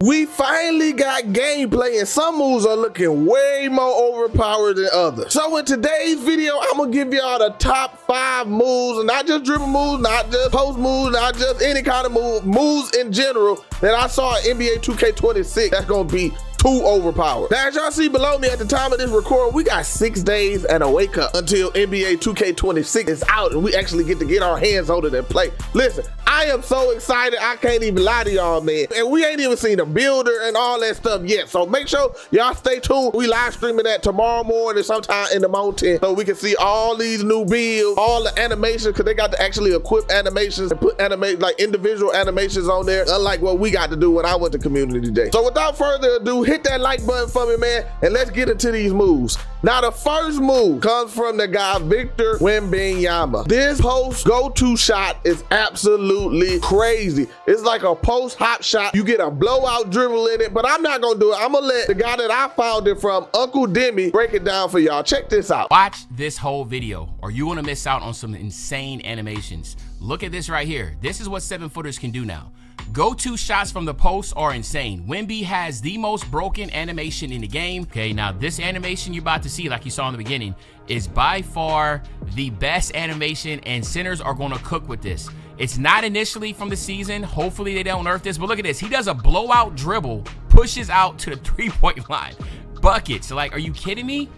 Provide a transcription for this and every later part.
We finally got gameplay and some moves are looking way more overpowered than others. So in today's video, I'm gonna give y'all the top 5 moves, and not just dribble moves, not just post moves, not just any kind of move, moves in general that I saw in NBA 2K26 that's gonna be too overpowered. Now, as y'all see below me at the time of this record, we got 6 days and a wake up until NBA 2K26 is out and we actually get to get our hands on it and play. Listen, I am so excited, I can't even lie to y'all, man. And we ain't even seen the builder and all that stuff yet. So make sure y'all stay tuned. We live streaming that tomorrow morning sometime in the mountain so we can see all these new builds, all the animations, because they got to actually equip animations and put like individual animations on there, unlike what we got to do when I went to community day. So without further ado, hit that like button for me, man, and let's get into these moves. Now, the first move comes from the guy, Victor Wembanyama. This post go-to shot is absolutely crazy. It's like a post hop shot. You get a blowout dribble in it, but I'm not gonna do it. I'm gonna let the guy that I found it from, Uncle Demi, break it down for y'all. Check this out. Watch this whole video or you wanna miss out on some insane animations. Look at this right here. This is what 7-footers can do now. Go-to shots from the post are insane. Wemby has the most broken animation in the game. Okay, now this animation you're about to see, like you saw in the beginning, is by far the best animation, and centers are gonna cook with this. It's not initially from the season. Hopefully they don't nerf this, but look at this. He does a blowout dribble, pushes out to the 3-point line. Buckets, like, are you kidding me?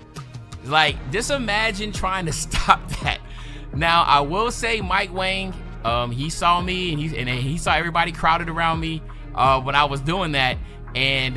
Like, just imagine trying to stop that. Now, I will say Mike Wang, he saw me and he saw everybody crowded around me when I was doing that, and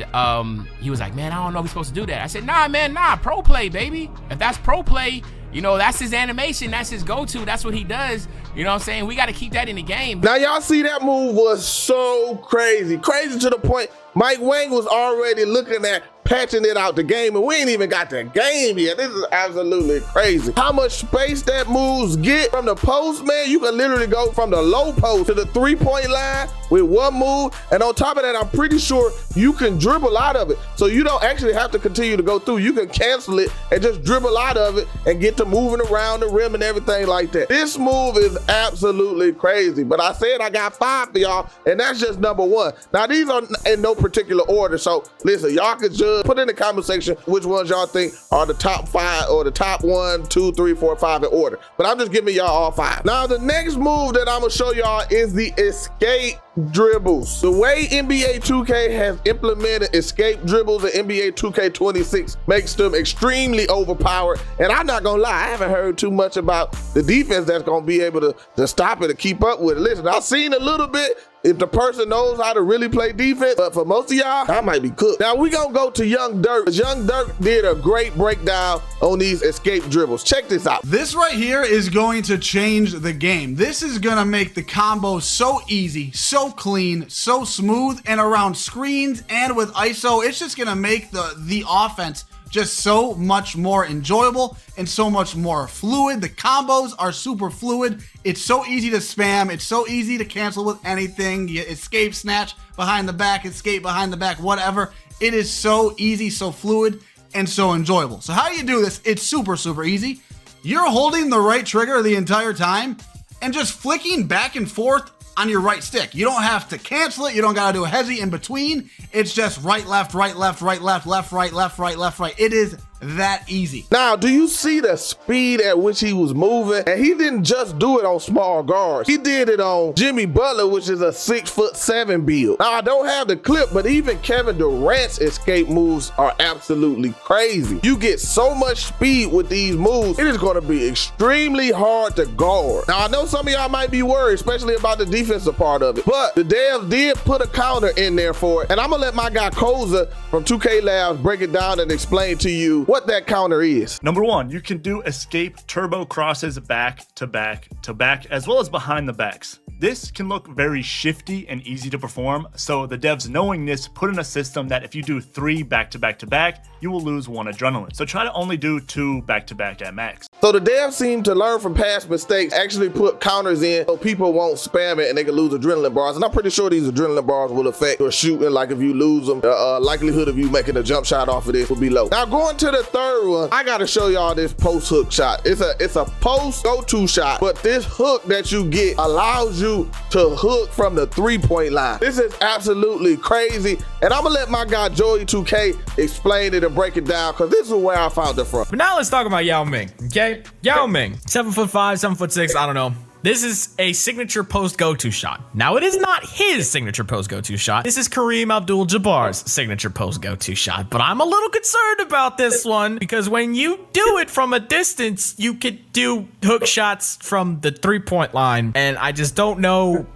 he was like, man, I don't know if we're supposed to do that. I said, nah, man, nah, pro play, baby. If that's pro play, you know, that's his animation, that's his go-to, that's what he does. You know what I'm saying? We got to keep that in the game. Now, y'all see that move was so crazy to the point Mike Wang was already looking at patching it out the game, and we ain't even got the game yet. This is absolutely crazy. How much space that moves get from the post, man. You can literally go from the low post to the 3-point line with one move, and on top of that, I'm pretty sure you can dribble out of it. So you don't actually have to continue to go through. You can cancel it and just dribble out of it and get to moving around the rim and everything like that. This move is absolutely crazy, but I said I got 5 for y'all, and that's just number 1. Now, these are in no particular order, so listen, y'all can judge. Put in the comment section which ones y'all think are the top 5 or the top 1, 2, 3, 4, 5 in order. But I'm just giving y'all all 5. Now, the next move that I'm gonna show y'all is the escape dribbles. The way NBA 2K has implemented escape dribbles in NBA 2K26 makes them extremely overpowered. And I'm not gonna lie, I haven't heard too much about the defense that's gonna be able to stop it, to keep up with it. Listen, I've seen a little bit if the person knows how to really play defense, but for most of y'all, I might be cooked. Now, we gonna go to Young Dirk. Young Dirk did a great breakdown on these escape dribbles. Check this out. This right here is going to change the game. This is gonna make the combo so easy, so clean, so smooth, and around screens and with ISO, it's just gonna make the offense just so much more enjoyable and so much more fluid. The combos are super fluid. It's so easy to spam. It's so easy to cancel with anything. You escape, snatch behind the back, escape behind the back, whatever. It is so easy, so fluid, and so enjoyable. So how do you do this? It's super, super easy. You're holding the right trigger the entire time and just flicking back and forth on your right stick. You don't have to cancel it. You don't got to do a hezzy in between. It's just right, left, right, left, right, left, left, right, left, right, left, right. It is that easy. Now, do you see the speed at which he was moving? And he didn't just do it on small guards. He did it on Jimmy Butler, which is a 6'7" build. Now, I don't have the clip, but even Kevin Durant's escape moves are absolutely crazy. You get so much speed with these moves, it is going to be extremely hard to guard. Now, I know some of y'all might be worried, especially about the defensive part of it, but the devs did put a counter in there for it. And I'm gonna let my guy Koza from 2K Labs break it down and explain to you what that counter is. Number 1, you can do escape turbo crosses back to back to back, as well as behind the backs. This can look very shifty and easy to perform, so the devs, knowing this, put in a system that if you do 3 back to back to back, you will lose 1 adrenaline. So try to only do 2 back to back at max. So the devs seem to learn from past mistakes, actually put counters in so people won't spam it and they can lose adrenaline bars. And I'm pretty sure these adrenaline bars will affect your shooting. Like if you lose them, the likelihood of you making a jump shot off of this will be low. Now, going to the third one, I gotta show y'all this post hook shot. It's a post go-to shot, but this hook that you get allows you to hook from the 3-point line. This is absolutely crazy, and I'm gonna let my guy Joey 2K explain it and break it down, because this is where I found it from. But now let's talk about Yao Ming, okay? Yao Ming, 7'5", 7'6", I don't know. This is a signature post go-to shot. Now, it is not his signature post go-to shot. This is Kareem Abdul-Jabbar's signature post go-to shot. But I'm a little concerned about this one because when you do it from a distance, you could do hook shots from the 3-point line. And I just don't know.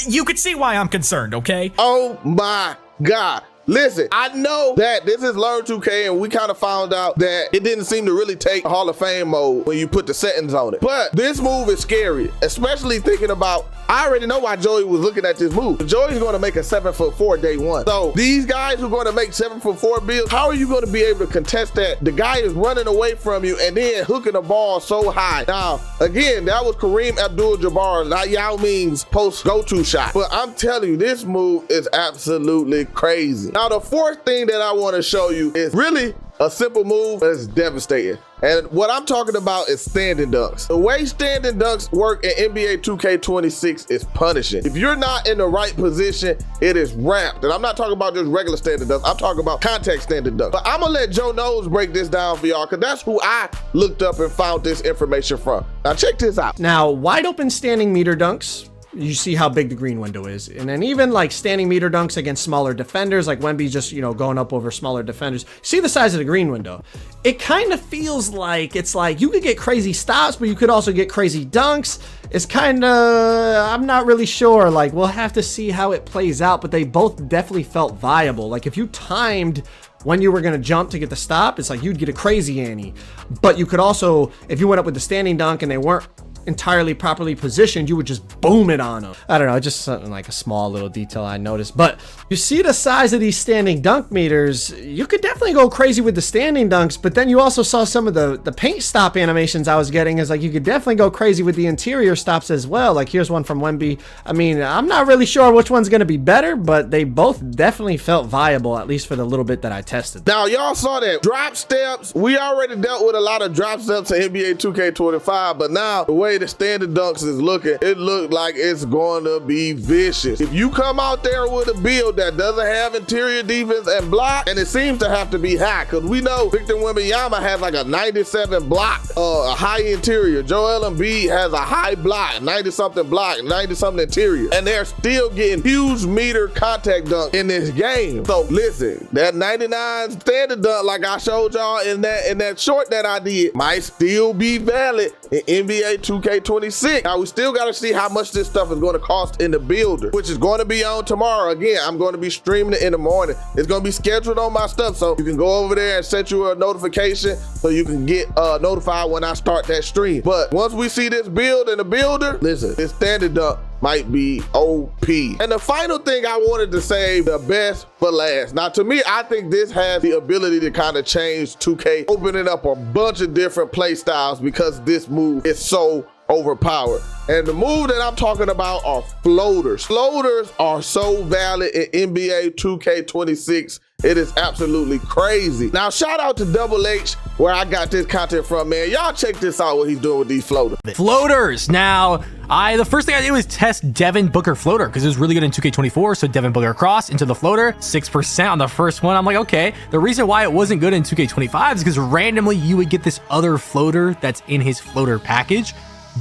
You could see why I'm concerned, okay? Oh my God. Listen, I know that this is Learn 2K, and we kind of found out that it didn't seem to really take Hall of Fame mode when you put the settings on it. But this move is scary, especially thinking about, I already know why Joey was looking at this move. Joey's going to make a 7'4" day one. So these guys who are going to make 7'4" builds, how are you going to be able to contest that? The guy is running away from you and then hooking the ball so high. Now, again, that was Kareem Abdul-Jabbar, not Yao Ming's post go-to shot. But I'm telling you, this move is absolutely crazy. Now, the fourth thing that I want to show you is really a simple move, but it's devastating. And what I'm talking about is standing dunks. The way standing dunks work in NBA 2K26 is punishing. If you're not in the right position, it is wrapped. And I'm not talking about just regular standing dunks. I'm talking about contact standing dunks. But I'm gonna let Joe Knows break this down for y'all, because that's who I looked up and found this information from. Now check this out. Now, wide open standing meter dunks, you see how big the green window is. And then even like standing meter dunks against smaller defenders, like Wemby just, going up over smaller defenders. See the size of the green window. It kind of feels like, it's like you could get crazy stops, but you could also get crazy dunks. It's kind of, I'm not really sure. Like, we'll have to see how it plays out, but they both definitely felt viable. Like if you timed when you were going to jump to get the stop, it's like you'd get a crazy ante. But you could also, if you went up with the standing dunk and they weren't entirely properly positioned, you would just boom it on them. I don't know, just something like a small little detail I noticed. But you see the size of these standing dunk meters, you could definitely go crazy with the standing dunks, but then you also saw some of the paint stop animations I was getting, is like you could definitely go crazy with the interior stops as well. Like here's one from Wemby. I mean, I'm not really sure which one's going to be better, but they both definitely felt viable, at least for the little bit that I tested. Now y'all saw that drop steps. We already dealt with a lot of drop steps in NBA 2K25, but now the way the standing dunks is looking, it looked like it's going to be vicious. If you come out there with a build that doesn't have interior defense and block, and it seems to have to be high, because we know Victor Wembanyama has like a 97 block, a high interior. Joel Embiid has a high block, 90-something block, 90-something interior, and they're still getting huge meter contact dunk in this game. So listen, that 99 standing dunk, like I showed y'all in that short that I did, might still be valid in NBA 2K26. Now we still got to see how much this stuff is going to cost in the builder, which is going to be on tomorrow. Again, I'm going to be streaming it in the morning. It's going to be scheduled on my stuff, so you can go over there and set you a notification so you can get notified when I start that stream. But once we see this build in the builder, listen, this standing dunk might be OP. And the final thing I wanted to save the best for last. Now, to me, I think this has the ability to kind of change 2K, opening up a bunch of different play styles, because this move is so overpowered. And the move that I'm talking about are floaters. Floaters are so valid in NBA 2K26. It is absolutely crazy. Now, shout out to Double H, where I got this content from, man. Y'all check this out, what he's doing with these floaters. Floaters. Now, the first thing I did was test Devin Booker floater, because it was really good in 2K24. So Devin Booker cross into the floater, 6% on the first one. I'm like, okay. The reason why it wasn't good in 2K25 is because randomly you would get this other floater that's in his floater package.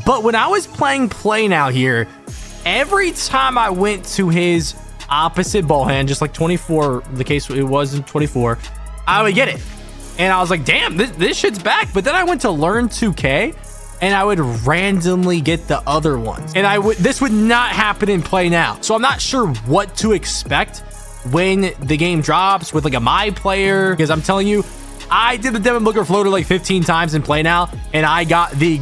But when I was playing Play Now here, every time I went to his opposite ball hand, just like 24, the case it was in 24, I would get it. And I was like, damn, this shit's back. But then I went to Learn 2K and I would randomly get the other ones. And this would not happen in Play Now. So I'm not sure what to expect when the game drops with like a My Player, because I'm telling you, I did the Devin Booker floater like 15 times in Play Now, and I got the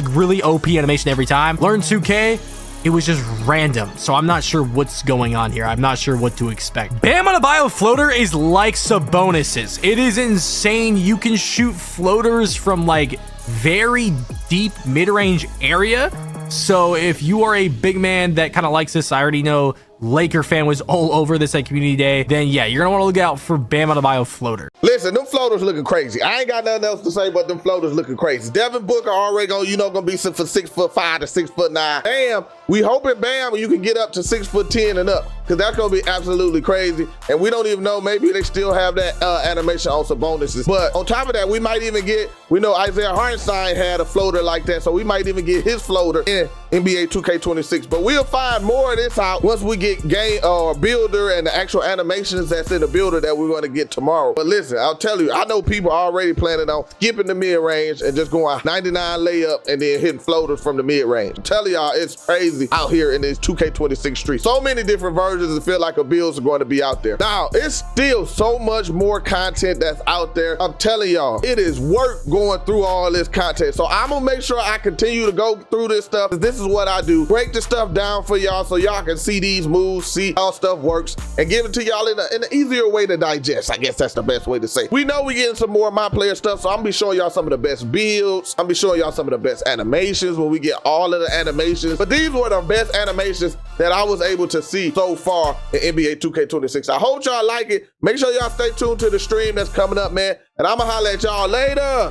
really OP animation every time. Learn 2K, it was just random. So I'm not sure what's going on here. I'm not sure what to expect. Bam Adebayo floater is like Sabonis's. It is insane. You can shoot floaters from like very deep mid-range area. So if you are a big man that kind of likes this, I already know Laker fan was all over this at Community Day, then yeah, you're gonna want to look out for Bam Adebayo floater. Listen, them floaters looking crazy. I ain't got nothing else to say, but them floaters looking crazy. Devin Booker already gonna be for 6'5" to 6'9". Bam, we hoping Bam you can get up to 6'10" and up, because that's gonna be absolutely crazy. And we don't even know, maybe they still have that animation on some bonuses. But on top of that, we might even get, we know Isaiah Hartenstein had a floater like that, so we might even get his floater in NBA 2K26. But we'll find more of this out once we get game builder and the actual animations that's in the builder that we're going to get tomorrow. But listen, I'll tell you, I know people are already planning on skipping the mid-range and just going 99 layup and then hitting floaters from the mid-range. I'm telling y'all, it's crazy out here in this 2K26 street. So many different versions that feel like a builds are going to be out there. Now, it's still so much more content that's out there. I'm telling y'all, it is work going through all this content. So I'm gonna make sure I continue to go through this stuff. This is what I do. Break the stuff down for y'all so y'all can see these moves, see how stuff works, and give it to y'all in an easier way to digest. I guess that's the best way to say. We know we getting some more of my player stuff, so I'm gonna be showing y'all some of the best builds. I'm gonna be showing y'all some of the best animations when we get all of the animations. But these were the best animations that I was able to see so far in NBA 2K26. I hope y'all like it. Make sure y'all stay tuned to the stream that's coming up, man. And I'm gonna holler at y'all later.